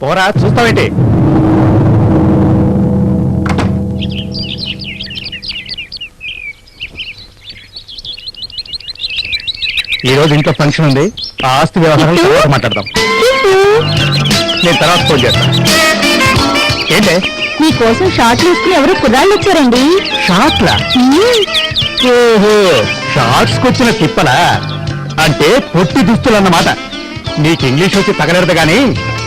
పోరా, చూస్తావేంటి? ఈ రోజు ఇంట్లో ఫంక్షన్ ఉంది. ఆ ఆస్తి వ్యవహారం తర్వాత మాట్లాడదాం. నేను తర్వాత ఫోన్ చేస్తాను. ఏంటే? మీకోసం షార్ట్లు వేసుకుని ఎవరు కుర్రాళ్ళు వచ్చారండి. షార్ట్లా? ఓహో, షార్ట్స్ కొచ్చిన తిప్పలా? అంటే పొట్టి దుస్తులు అన్నమాట. నీకు ఇంగ్లీష్ వచ్చి తగలడదు గాని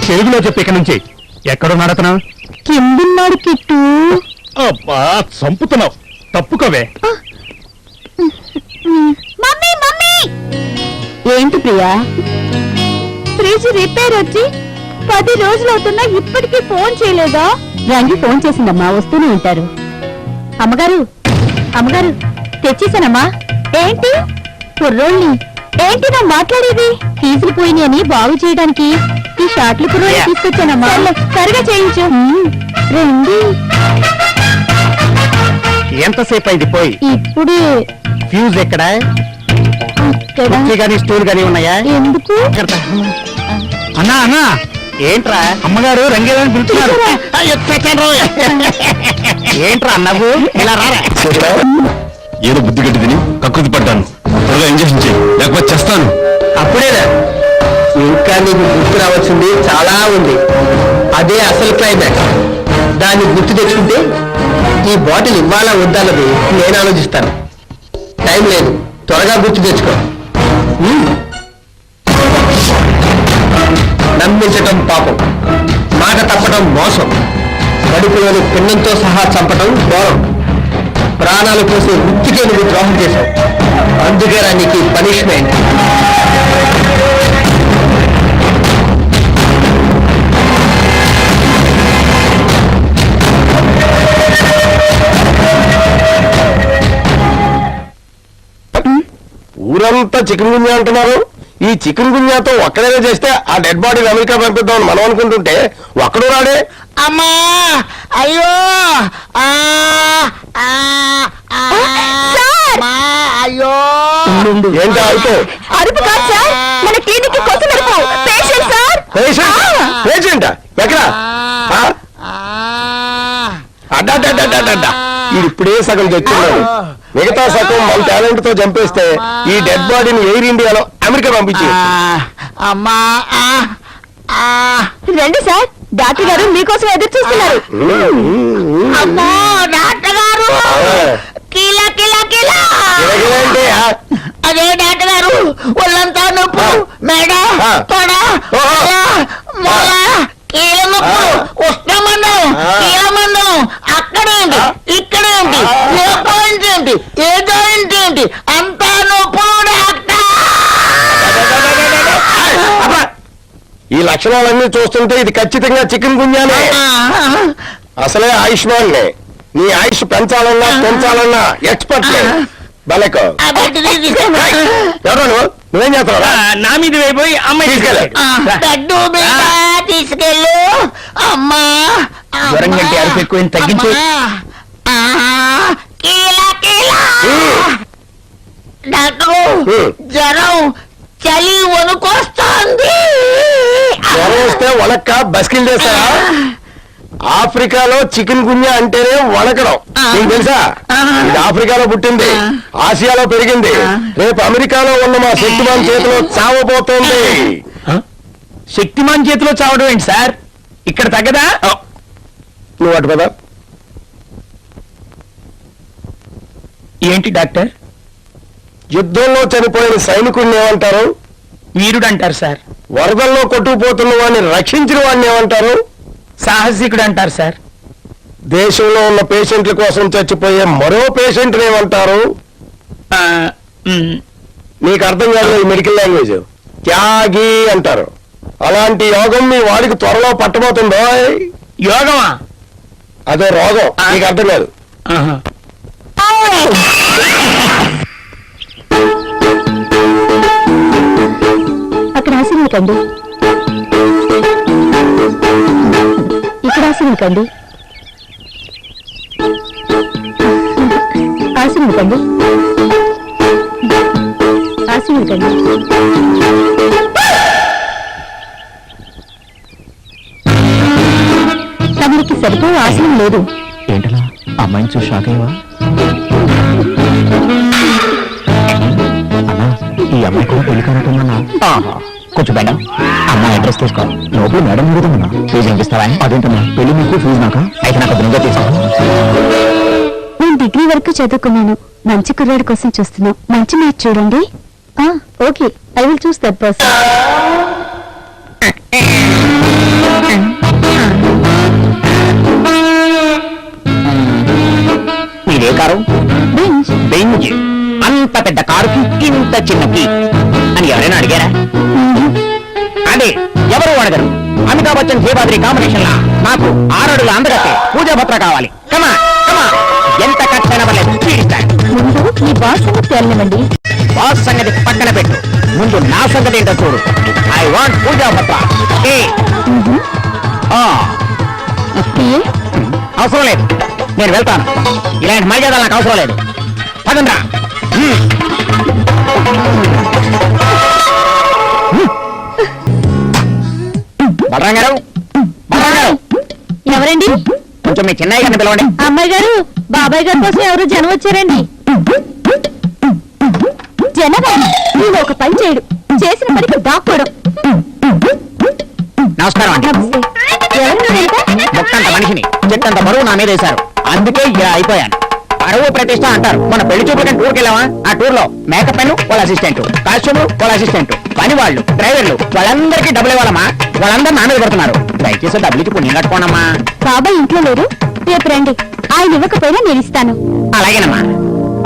తెలుగులో చెప్పి ఇక్కడ నుంచి. ఎక్కడున్నాడు అతను? కిందున్నాడు కిట్టు. అబ్బా, చంపుతున్నావు. తప్పుకోవే. Mummy mummy. ఏంటి ప్రియా? ఫ్రిడ్జ్ రిపేర్ వచ్చి 10 రోజులు అవుతున్నా ఇప్పటికీ ఫోన్ చేయలేదా? రంగి ఫోన్ చేసిందమ్మా, వస్తూనే ఉంటారు. అమ్మగారు అమ్మగారు తెచ్చేసానమ్మా. ఏంటి కుర్రోళ్ళని? ఏంటి నా మాట్లాడేది? ఫీజులు పోయినాయని బాగు చేయడానికి ఈ షార్ట్లు కుర్రోళ్ళని తీసుకొచ్చానమ్మా. త్వరగా చేయించు. రండి. ఎంతసేపు అయింది పోయి? ఇప్పుడే. ఫ్యూజ్ ఎక్కడా? గానీ స్టూల్ గానీ ఉన్నాయా? ఎందుకు? అన్నా అన్నా, ఏంట్రా అమ్మగారు రంగేదని పిలుస్తున్నారు. ఏంట్రా అన్నవు? ఇలా రారా. ఏదో బుద్ధి గట్టి తిని కక్కుతి పడ్డాను. త్వరగా ఇంజక్షన్ చేయి, లేకపోతే చేస్తాను. అప్పుడేనా? ఇంకా నీకు గుర్తు రావాల్సింది చాలా ఉంది. అదే అసలు క్లైమాక్స్. దాన్ని గుర్తు తెచ్చుకుంటే ఈ బాటిల్ ఇవ్వాలా వద్దన్నది నేను ఆలోచిస్తాను. టైం లేదు, త్వరగా గుర్తు తెచ్చుకో. నమ్మించటం పాపం, మాట తప్పటం మోసం, కడుపులోని పిన్నంతో సహా చంపటం ఘోరం. ప్రాణాలు పోసే వృత్తికే నువ్వు ద్రోహం చేశావు. అందుకే నీకు పనిష్మెంట్. ఊరంతా చికెన్ గున్యా అంటున్నారు. ఈ చికెన్ గున్యాతో ఒక్కడైనా చేస్తే ఆ డెడ్ బాడీని అమెరికా పంపిద్దామని మనం అనుకుంటుంటే ఒక్కడు రాడే. అమ్మా, అయ్యో, అయ్యో. ఏంటి అరుపు? అరుపు కాదు సార్, మన క్లినిక్ కోసం పేషెంట్ సార్. పేషెంటా? ఎక్కడ? అడ్డా ఇది ఇప్పుడే సగం తెచ్చున్నాడు. మిగతా సగం మన టాలెంట్ తో చంపేస్తే ఈ డెడ్ బాడీని ఎయిర్ ఇండియాలో అమెరికా పంపించి. అమ్మా, రండి సార్, డాక్టర్ గారు మీకోసం ఎదురు చూస్తున్నారు. అమ్మో డాక్టర్ గారు, కిలా కిలా కిలా. అదే డాక్టర్ గారు, ఒళ్ళంతా నొప్పు, మెడ, తొడ, మొల, కీళ్ళ నొప్పు, ఉష్ణమండం, కీలమండం. అక్కడేంటి, ఇక్కడేంటి, ఏ పాయింట్ ఏంటి, ఏ జాయింట్ ఏంటి, అంతా నొప్పు డాక్టర్. ఈ లక్షణాలన్నీ చూస్తుంటే ఇది ఖచ్చితంగా చికెన్ గున్యానే. అసలే ఆయుష్మాన్ నీ ఆయుష్ పెంచాలన్నా పెంచాలన్నా ఎక్స్పర్ట్ బలెకో. ఎవరు నువ్వేం చేస్తావు? నా మీద వేయిపోయి అమ్మాయి తీసుకెళ్ళు. అమ్మా, జ్వరం కంటే అరుపు ఎక్కువ తగ్గించు. డాక్టరు, జ్వరం, చలి వణుకొస్తోంది. జ్వరం వస్తే వణక్క బస్కిల్ చేస్తారా? ఆఫ్రికాలో చికెన్ గున్యా అంటేనే వణకడం. నీకు తెలుసా? ఇది ఆఫ్రికాలో పుట్టింది, ఆసియాలో పెరిగింది. రేపు అమెరికాలో ఉన్న మా శక్తిమాన్ చేతిలో చావబోతోంది. శక్తిమాన్ చేతిలో చావడం ఏంటి సార్? ఇక్కడ తగ్గదా? నువ్వు అటు పద. ఏంటి డాక్టర్? యుద్ధంలో చనిపోయిన సైనికుడిని ఏమంటారు? వీరుడు అంటారు సార్. వరదల్లో కొట్టుకుపోతున్న వాడిని రక్షించిన వాడిని ఏమంటారు? సాహసికుడు అంటారు సార్. దేశంలో ఉన్న పేషెంట్ల కోసం చచ్చిపోయే మరో పేషెంట్ ఏమంటారు? నీకు అర్థం కాదు ఈ మెడికల్ లాంగ్వేజ్. త్యాగి అంటారు. అలాంటి యోగం మీ వాడికి త్వరలో పట్టబోతుందో. యోగమా? అదో రోగం, నీకు అర్థం కాదు. అక్కడ ఆశీర్వకండి, ఇక్కడ ఆశీర్వకండి, ఆశీర్వకండి, ఆశీర్వకండి. సరిపోయే ఆశయం లేదు. ఏంటలా అమ్మాయిని చూసి షాక్ అయ్యవా? అన్నా ఈ అమ్మాయి కూడా పెళ్లి కానట్టున్నా. కొంచెం మేడం అమ్మాయి అడ్రస్ తీసుకో. లోపల మేడం అడుగుతున్నా ఫీజు అనిపిస్తావా? అదేంటన్నా పెళ్లి మీకు ఫీజు నాక? అయితే నాకు బృంగా తీసుకో. నేను డిగ్రీ వరకు చదువుకున్నాను. మంచి కుర్రాడి కోసం చూస్తున్నాం. మంచి మ్యాచ్ చూడండి. Okay, I will choose that person. ఇదే కారు బెంజ్. అంత పెద్ద కారుకి ఇంత చిన్న కీ అని ఎవరైనా అడిగారా? అదే ఎవరు అడగరు. అమితాబ్ బచ్చన్ జయబాద్రి కాంబినేషన్ లా నాకు 6 అడుగుల అందగతే పూజా భద్ర కావాలి. కమా కమా ఎంత ఖర్చైనా పర్లేదు తీరుస్తాను. ముందు మీ బాస్ సంగతి తేలనివ్వండి. బాస్ సంగతి పక్కన పెట్టు, ముందు నా సంగతి ఏంటో చూడు. ఐ వాంట్ పూజా భద్ర. అవసరం లేదు, నేను వెళ్తాను. ఇలాంటి మర్యాదలు నాకు అవసరం లేదు. పదండ్రా. బలరాం గారు, బలరాం గారు, ఎవరండి? కొంచెం మీ చిన్నయ్య గారిని పిలవండి. అమ్మాయి గారు, బాబాయ్ గారి కోసం ఎవరు జనం వచ్చారండి. జనమా? నేను ఒక పని చేయడు, చేసిన పనికి దాక్కోవడం. నమస్కారం అండి. మొక్కంత మనిషిని చెట్టంత బరువు నా మీద వేశారు, అందుకే ఇలా అయిపోయాను. పరువు ప్రతిష్ట అంటారు. మన పెళ్లి చూపులకు టూర్కి వెళ్ళావా? ఆ టూర్ లో మేకప్ మెన్ వాళ్ళ అసిస్టెంట్, కాస్ట్యూమ్ వాళ్ళ అసిస్టెంట్, పని వాళ్ళు, డ్రైవర్లు వాళ్ళందరికీ డబ్బులు ఇవ్వాలమ్మా. వాళ్ళందరూ నా మీద పడుతున్నారు. దయచేసి డబ్బులు ఇచ్చి పుణ్యం కట్టుకోనమ్మా. బాబాయ్ ఇంట్లో లేరు, రేపు రండి. ఆయన ఇవ్వకపోయినా నేను ఇస్తాను. అలాగేనమ్మా.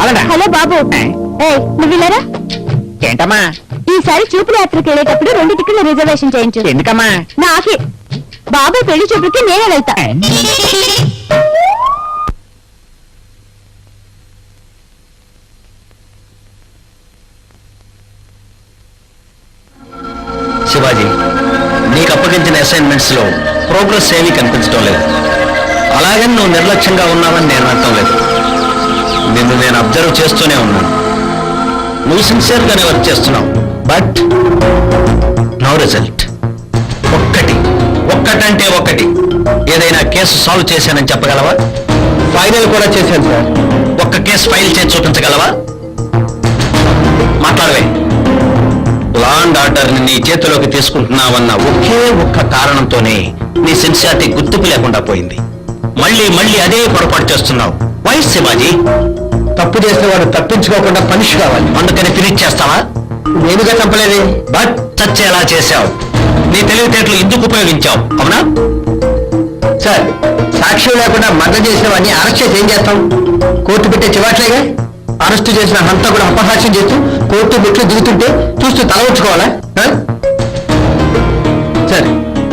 అలాగా. హలో బాబు, నువ్వు వెళ్ళారా? ఏంటమ్మా? ఈసారి చూపుల యాత్రకి వెళ్ళేటప్పుడు 2 టికెట్లు రిజర్వేషన్ చేయించు. ఎందుకమ్మా? నాకే. బాబాయ్ పెళ్లి చూపులకి నేనే వెళ్తా. శివాజీ, నీకు అప్పగించిన అసైన్మెంట్స్ లో ప్రోగ్రెస్ ఏమీ కనిపించడం లేదు. అలాగని నువ్వు నిర్లక్ష్యంగా ఉన్నావని నేను అర్థం లేదు. నిన్ను నేను అబ్జర్వ్ చేస్తూనే ఉన్నాను. నువ్వు సిన్సియర్ గానే వర్క్ చేస్తున్నావు, బట్ నో రిజల్ట్. ఒక్కటంటే ఒక్కటి ఏదైనా కేసు సాల్వ్ చేశానని చెప్పగలవా? ఫైనల్ కూడా చేశాను సార్. ఒక్క కేసు ఫైల్ చేసి చూపించగలవా? మాట్లాడవే. లా అండ్ ఆర్డర్ ని నీ చేతిలోకి తీసుకుంటున్నావన్న ఒకే ఒక్క కారణంతోనే నీ సిన్సియారిటీ గుర్తింపు లేకుండా పోయింది. మళ్ళీ మళ్ళీ అదే పొరపాటు చేస్తున్నావు. వై శివాజీ? తప్పు చేస్తే వాడు తప్పించుకోకుండా పనిష్ కావాలి, అందుకని ఫినిష్ చేస్తావా? నేనుగా చంపలేదే, బట్ చచ్చేలా చేశావు. నీ తెలివితేటలు ఎందుకు ఉపయోగించావు? అవునా సార్? సాక్ష్యం లేకుండా మర్డర్ చేసిన వాడిని అరెస్ట్ చేసి ఏం చేస్తాం? కోర్టు పెట్టే చివాట్లేగా. అరెస్టు చేసిన హంతా కూడా అపహాస్యం చేస్తూ కోర్టు మెట్లు దిగుతుంటే చూస్తూ తల ఉంచుకోవాలా? సార్,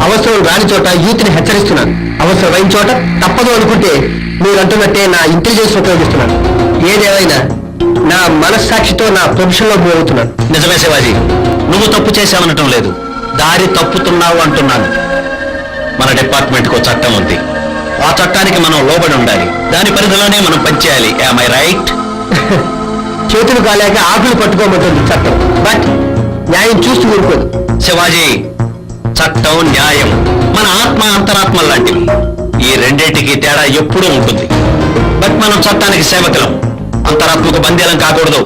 అవసరం రాని చోట యూత్ ని హెచ్చరిస్తున్నాను. అవసరం అయిన చోట తప్పదు అనుకుంటే మీరు అంటున్నట్టే నా ఇంటెలిజెన్స్ ఉపయోగిస్తున్నాను. ఏదేమైనా నా మనస్సాక్షితో నా ప్రొఫెషన్ లో మూవ్ అవుతున్నాను. నిజమే శివాజీ, నువ్వు తప్పు చేశావనటం లేదు, దారి తప్పుతున్నావు అంటున్నాను. మన డిపార్ట్మెంట్ కు చట్టం ఉంది. ఆ చట్టానికి మనం లోబడి ఉండాలి. దాని పరిధిలోనే మనం పనిచేయాలి. Am I right? చేతులు కాలేక ఆకులు పట్టుకోమంటుంది చట్టం, బట్ న్యాయం చూస్తూ ఊరుకోదు. శివాజీ, చట్టం న్యాయం మన ఆత్మ అంతరాత్మ లాంటివి. ఈ రెండింటికి తేడా ఎప్పుడూ ఉంటుంది. బట్ మనం చట్టానికి సేవకులం, అంతరాత్మకు బందీలం కాకూడదు.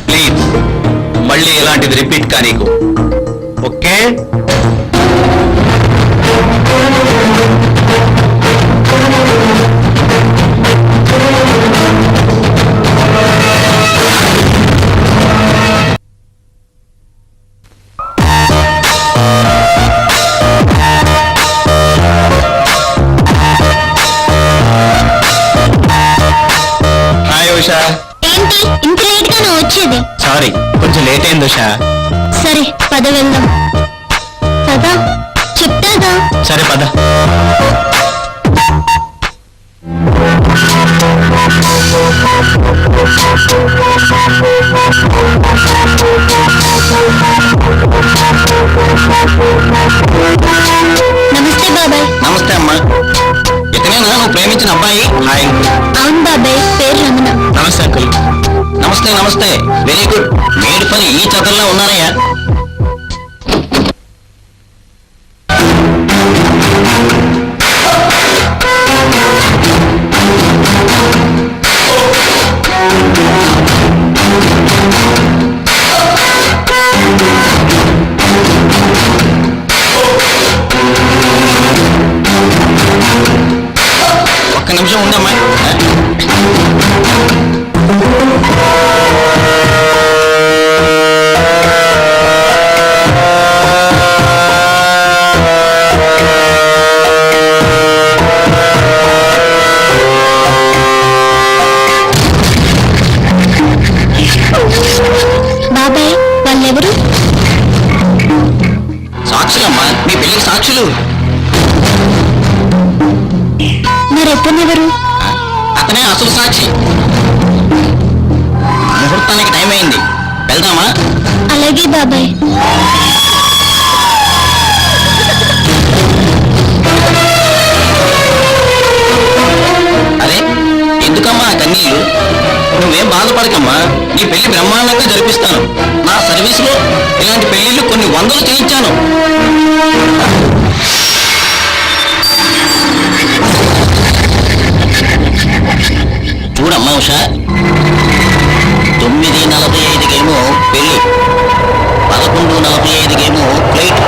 ప్లీజ్ మళ్ళీ ఇలాంటిది రిపీట్ కానీకు. ఓకే? ఏంటి ఇంత లేట్ గా నువ్వు వచ్చేది? సారీ, కొంచెం లేట్ అయింది ఉషా. సరే పద వెళ్దాం. పదా చెప్తాగా. సరే పద. నమస్తే బాబాయ్. నమస్తే అమ్మా. ఇతనేనా నువ్వు ప్రేమించిన అబ్బాయి? హాయ్. అవును బాబాయ్, పేరు రమణ. నమస్తే అంకుల్. నమస్తే నమస్తే. Very good. మేడ్ పని ఈ చదల్లో ఉన్నారయ్యా. నిమిషం ఉండమ్మా. బాబాయ్ వాళ్ళెవరు? సాక్షులమ్మా, మీ పెళ్లికి సాక్షులు. మరెప్పుడెవరు? అతనే అసలు సాక్షి. ముహూర్తానికి టైం అయింది, వెళ్దామా? అలాగే బాబాయ్. అరే ఎందుకమ్మా కన్నీళ్ళు? నువ్వేం బాధపడకమ్మా, నీ పెళ్లి బ్రహ్మాండంగా జరిపిస్తాను. నా సర్వీసులో ఇలాంటి పెళ్లిళ్ళు కొన్ని వందలు చేయించాను. చూడమ్మా ఉషా, 9:45కేమో పెళ్లి, 11:45కేమో ఫ్లైట్.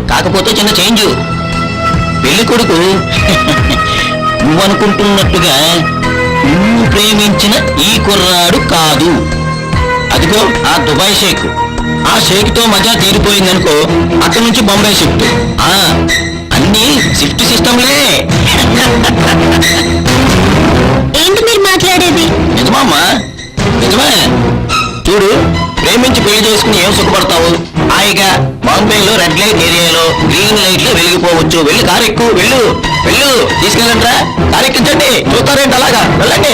కాకపోతే చిన్న చేంజ్. పెళ్లి కొడుకు నువ్వనుకుంటున్నట్టుగా నువ్వు ప్రేమించిన ఈ కుర్రాడు కాదు. అదిగో ఆ దుబాయ్ షేక్. ఆ షేక్ తో మజా తీరిపోయిందనుకో, అక్కడి నుంచి బొంబాయి షిఫ్ట్. అన్ని షిఫ్ట్ సిస్టంలే. ఏంటి మీరు మాట్లాడేది? నిజమమ్మా, నిజమే. చూడు, ప్రేమించి పెళ్లి చేసుకుని ఏం సుఖపడతావు? హాయిగా బాంబేలో రెడ్ లైట్ ఏరియాలో గ్రీన్ లైట్ లో వెలిగిపోవచ్చు. వెళ్ళి కారు ఎక్కువ, వెళ్ళు వెళ్ళు, తీసుకెళ్ళంట్రా. కారు ఎక్కించండి. చూస్తారేంటి అలాగా? వెళ్ళండి.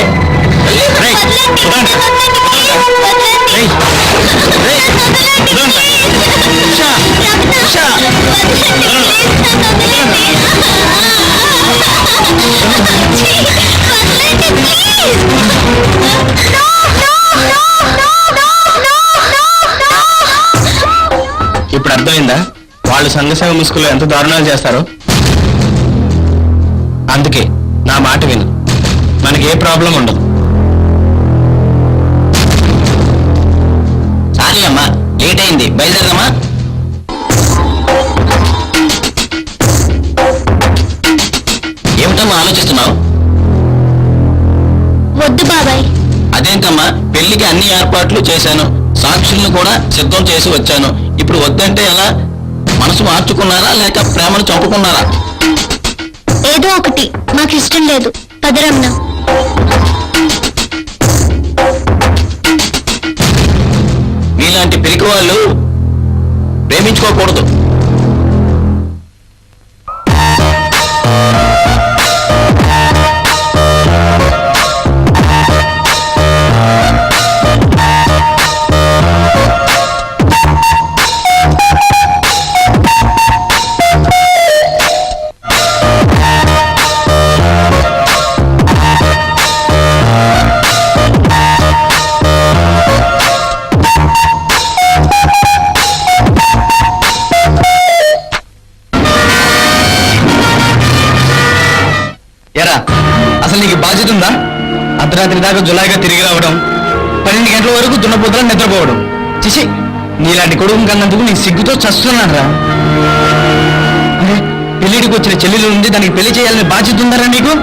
ఇప్పుడు అర్థమైందా వాళ్ళు సంఘసేవ ముసుగులో ఎంత దారుణాలు చేస్తారో? అందుకే నా మాట విను, మనకి ఏ ప్రాబ్లం ఉండదు. సారీ అమ్మా, లేట్ అయింది, బయలుదేరమ్మా. ఏమిటమ్మా ఆలోచిస్తున్నావు? వద్దు బాబాయ్. అదేంటమ్మా, పెళ్లికి అన్ని ఏర్పాట్లు చేశాను, సాక్షులను కూడా సిద్ధం చేసి వచ్చాను. ఇప్పుడు వద్దంటే ఎలా? మనసు మార్చుకున్నారా లేక ప్రేమను చంపుకున్నారా? ఏదో ఒకటి, మాకు ఇష్టం లేదు. పదరమ్మ. నీలాంటి పిరికి వాళ్ళు ప్రేమించుకోకూడదు. ఎరా, అసలు నీకు బాధ్యత ఉందా? అర్ధరాత్రి దాకా జులాయిగా తిరిగి రావడం, 12 గంటల వరకు దున్నపోతలా నిద్రపోవడం. చిసి, నీలాంటి కొడుకు కన్నందుకు నీ సిగ్గుతో చస్తున్నాను రా. పెళ్లిడికి వచ్చిన చెల్లెలు ఉంది, దానికి పెళ్లి చేయాలని బాధ్యత ఉందారా నీకు?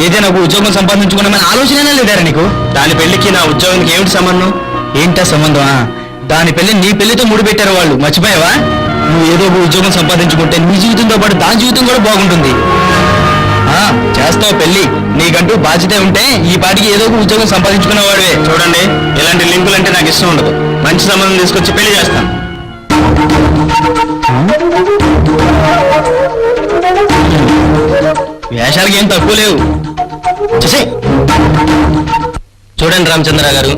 ఏదైనా ఒక ఉద్యోగం సంపాదించుకున్నామని ఆలోచన లేదారా నీకు? దాని పెళ్లికి నా ఉద్యోగానికి ఏమిటి సంబంధం? ఏంటా సంబంధమా? దాని పెళ్లి నీ పెళ్లితో ముడిపెట్టారు వాళ్ళు, మర్చిపోయావా? నువ్వు ఏదో ఒక ఉద్యోగం సంపాదించుకుంటే నీ జీవితంతో పాటు దాని జీవితం కూడా బాగుంటుంది. చేస్తావు పెళ్లి, నీకంటూ బాధ్యత ఉంటే ఈ పాటికి ఏదో ఒక ఉద్యోగం సంపాదించుకునే వాడివే. చూడండి, ఇలాంటి లింకులు అంటే నాకు ఇష్టం ఉండదు. మంచి సంబంధం తీసుకొచ్చి పెళ్లి చేస్తాను. వేషాలకి ఏం తక్కువ లేవు. చూడండి రామచంద్ర గారు,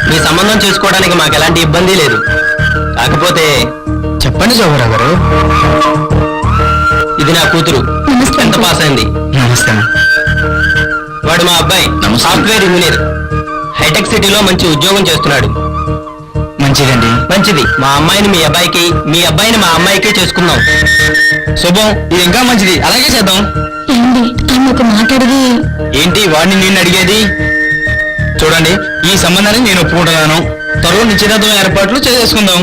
మీ సంబంధం చేసుకోవడానికి మాకు ఎలాంటి ఇబ్బంది లేదు. కాకపోతే చెప్పండి జవహర్ గారు, ఇది నా కూతురు, ఎంత పాస్ అయింది. నమస్తే. వాడు మా అబ్బాయి, సాఫ్ట్వేర్ ఇంజనీర్, హైటెక్ సిటీలో మంచి ఉద్యోగం చేస్తున్నాడు. మంచిదండి. మంచిది. మా అమ్మాయిని మీ అబ్బాయికి, మీ అబ్బాయిని మా అమ్మాయికి చేసుకుందాం. శుభం, ఇది ఇంకా మంచిది. అలాగే చేద్దాం. మాట్లాడేది ఏంటి? వాడిని నేను అడిగేది. చూడండి, ఈ సంబంధాన్ని నేను ఒప్పుకుంటున్నాను. త్వరలో నిశ్చితార్థం ఏర్పాట్లు చేసుకుందాం.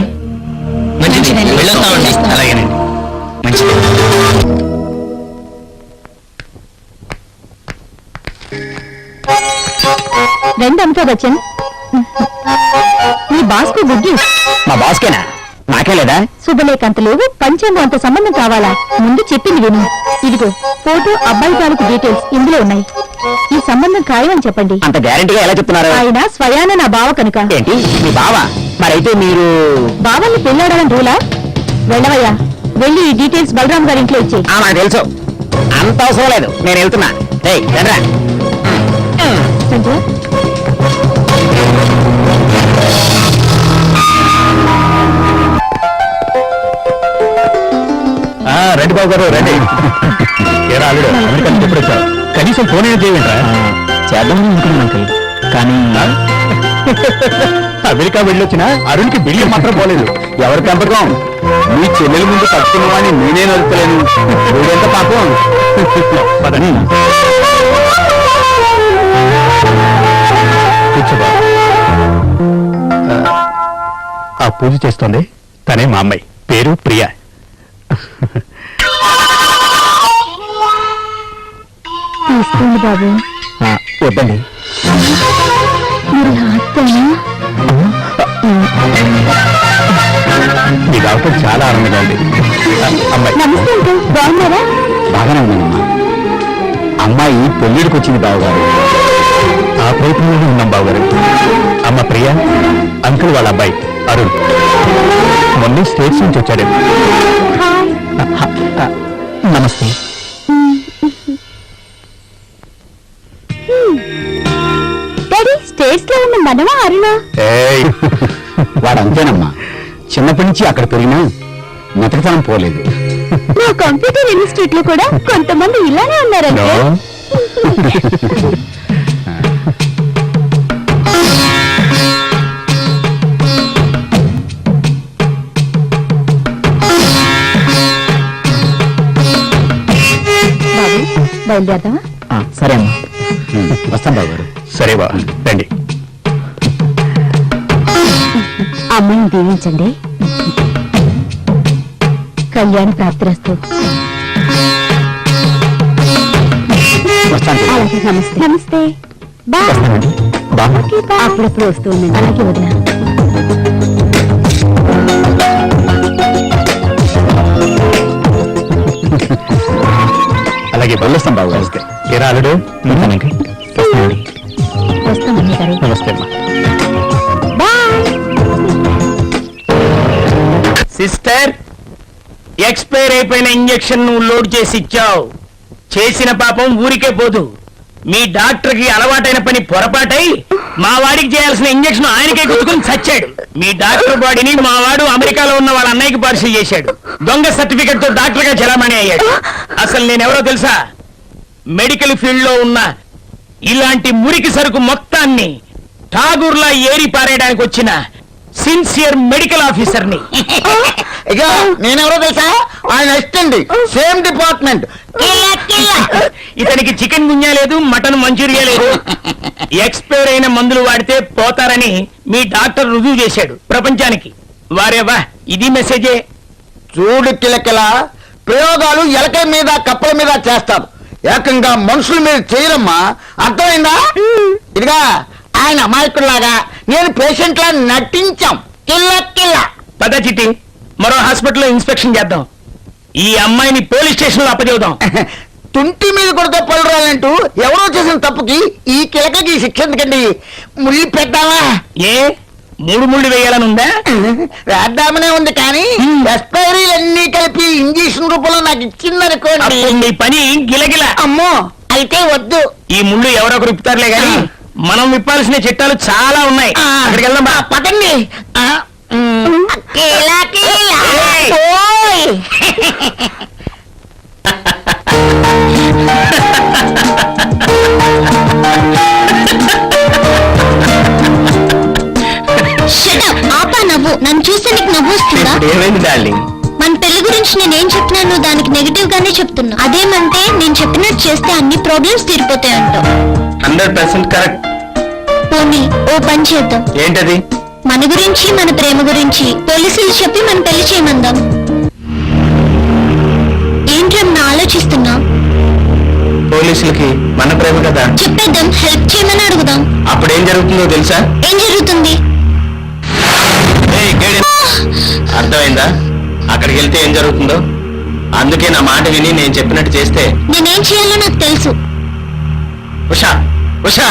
మంచిది, వెళ్ళొస్తామండి. అలాగేనండి, మంచిది. రెండు అమితాబ్ బచ్చన్, నీ బాస్కు గుడ్ న్యూస్. మా బాస్కేనా? నాకే లేదా? శుభలేఖ అంత లేవు, పంచాంగం అంత సంబంధం కావాలా? ముందు చెప్పింది విను. ఇదిగో ఫోటో, అబ్బాయి తాలూకు డీటెయిల్స్ ఇందులో ఉన్నాయి. ఈ సంబంధం ఖాయమని చెప్పండి. అంత గ్యారెంటీగా ఎలా చెప్తున్నారు? ఆయన స్వయాన నా బావ కనుక. ఏంటి, మీ బావ? మరైతే మీరు బావల్ని పెళ్ళాడాలని రూలా? వెళ్ళవయ్యా, వెళ్ళి ఈ డీటెయిల్స్ బలరాం గారి ఇంట్లో ఇచ్చేయి. నాకు తెలుసు, అంత అవసరం లేదు, నేను వెళ్తున్నా. సంజయ్, రండి బాబు గారు, రండి. ఏరా అల్లుడు, అమెరికా నుంచి ఎప్పుడు వచ్చావు? కనీసం ఫోన్ ఏం చేయమంటారా? చేద్దామని అనుకున్నాను అంకుల్, కానీ అమెరికా వెళ్ళొచ్చినా అరుణ్కి బిల్లు మాత్రం పోలేదు. ఎవరి పెంపకం? మీ చెల్లెల ముందు పట్టుకున్నవాడిని నేనే నడుపుతలేను. వీడెంత పాపం. పదని కూర్చోబా. ఆ పూజ చేస్తోంది తనే మా అమ్మాయి, పేరు ప్రియా. తీసుకోండి బాబు. వద్దండి, మీరు హాస్టల్నా? మీ రావటం చాలా ఆనందంగా ఉంది. అమ్మాయి నమస్తే అంకుల్, బాగున్నారా? బాగానే ఉన్నానమ్మా. అమ్మాయి పెళ్ళిడికి వచ్చింది బావగారు. ఆ ప్రయత్నంలోనే ఉన్నాం బావగారు. అమ్మ ప్రియా, అంకుల్ వాళ్ళ అబ్బాయి అరుణ్ మొన్న స్టేట్స్ నుంచి వచ్చాడు. నమస్తే. డాడీ, స్టేట్స్ లో ఉన్న మనమా అరుణా? వాడు అంతేనమ్మా, చిన్నప్పటి నుంచి అక్కడ పెరిగినా మెతకతనం పోలేదు. నా కంప్యూటర్ ఇన్స్టిట్యూట్ లో కూడా కొంతమంది ఇలానే ఉన్నారంటే. బాబు, బయలుదేరదామా? సరే అమ్మా, వస్తాం బాబు గారు. సరే బా, రండి. అమ్మాయిని దీవించండి. కళ్యాణ ప్రాప్తిరస్తు. వస్తాను. అలాగే, నమస్తే. నమస్తే, బాయ్. వస్తానండి. బాగా అప్పుడప్పుడు వస్తూ ఉండండి. అలాగే వదిన. అలాగే వెళ్ళొస్తాం బాబు గారు. ఏరా అల్లుడు, ఉంటానండి. వస్తానండి. వస్తామని గారు. నమస్తే అమ్మా. బాయ్. ఎక్స్పైర్ అయిపోయిన ఇంజెక్షన్ నువ్వు లోడ్ చేసి ఇచ్చావు. చేసిన పాపం ఊరికే పోదు. మీ డాక్టర్ కి అలవాటైన పని పొరపాటై మా వాడికి చేయాల్సిన ఇంజెక్షన్ ఆయనకే గుర్తుకుని చచ్చాడు. మీ డాక్టర్ బాడీని మా వాడు అమెరికాలో ఉన్న వాళ్ళ అన్నయ్యకి పార్సల్ చేశాడు. దొంగ సర్టిఫికెట్ తో డాక్టర్ గా చలామణి అయ్యాడు. అసలు నేనెవరో తెలుసా? మెడికల్ ఫీల్డ్ లో ఉన్న ఇలాంటి మురికి సరుకు మొత్తాన్ని ఠాగూర్లా ఏరి పారేయడానికి వచ్చిన సిన్సియర్ మెడికల్ ఆఫీసర్ని. ఇక నేనెవరో తెలుసా? ఆయన అసిస్టెంట్, సేమ్ డిపార్ట్మెంట్. ఇతనికి చికెన్ గున్యా లేదు, మటన్ మంచూరియా లేదు. ఎక్స్పైర్ అయిన మందులు వాడితే పోతారని మీ డాక్టర్ రుజువు చేశాడు ప్రపంచానికి. వారేవా, ఇది మెసేజే. చూడు కిలకిల, ప్రయోగాలు ఎలకల మీద కప్పల మీద చేస్తారు, ఏకంగా మనుషుల మీద చేయరమ్మా. అర్థమైందా? ఇదిగా ఆయన అమాయకుల్లాగా నేను పేషెంట్ లా నటించాం. కిల్ల పద చిట్టి, మరో హాస్పిటల్లో ఇన్స్పెక్షన్ చేద్దాం. ఈ అమ్మాయిని పోలీస్ స్టేషన్ లో అప్పచెబుదాం. తుంటి మీద కొడితే పళ్ళు రాలంటూ ఎవరో చేసిన తప్పుకి ఈ కిలకకి శిక్ష ఎందుకండి? ముళ్ళు పెట్టావా? ఏ మూడు ముళ్ళు వేయాలని ఉందా? వేద్దామనే ఉంది, కానీ ఎక్స్పైరీలన్నీ కలిపి ఇంజక్షన్ రూపంలో నాకు ఇచ్చిందనుకోండి. అప్పుడు నీ పని గిలగిల. అమ్మో, అయితే వద్దు. ఈ ముళ్ళు ఎవరొకరు ఇప్పుతారులే గాని మనం విప్పాల్సిన చట్టాలు చాలా ఉన్నాయి. అక్కడికి వెళ్దాం బా. పదండి. ఏయ్! ఓయ్! ఆపా నవ్వు. నన్ను చూస్తే నీకు నవ్వు వస్తుందా? ఏమైంది డార్లింగ్? మన పెళ్లి గురించి నేనేం చెప్తున్నాను దానికి నెగటివ్ గానే చెప్తున్నా. అదేమంటే నేను చెప్పినట్టు చేస్తే అన్ని ప్రాబ్లమ్స్ తీరిపోతాయి అంటావు. 100% కరెక్ట్. పోనీ ఓ పని చేద్దాం. ఏంటది? మన గురించి, మన ప్రేమ గురించి పోలీసులు చెప్పి మన పెళ్లి చేయమందాం. ఏంటన్నా ఆలోచిస్తున్నా? పోలీసులకి మన ప్రేమ కదా చెప్పేద్దాం, హెల్ప్ చేయమని అడుగుదాం. అప్పుడు ఏం జరుగుతుందో తెలుసా? ఏం జరుగుతుంది? అర్థమైందా? అక్కడికి వెళ్తే ఏం జరుగుతుందో. అందుకే నా మాట విని నేను చెప్పినట్టు చేస్తే నేనేం చేయాలో నాకు తెలుసు. ఉషా ఉషా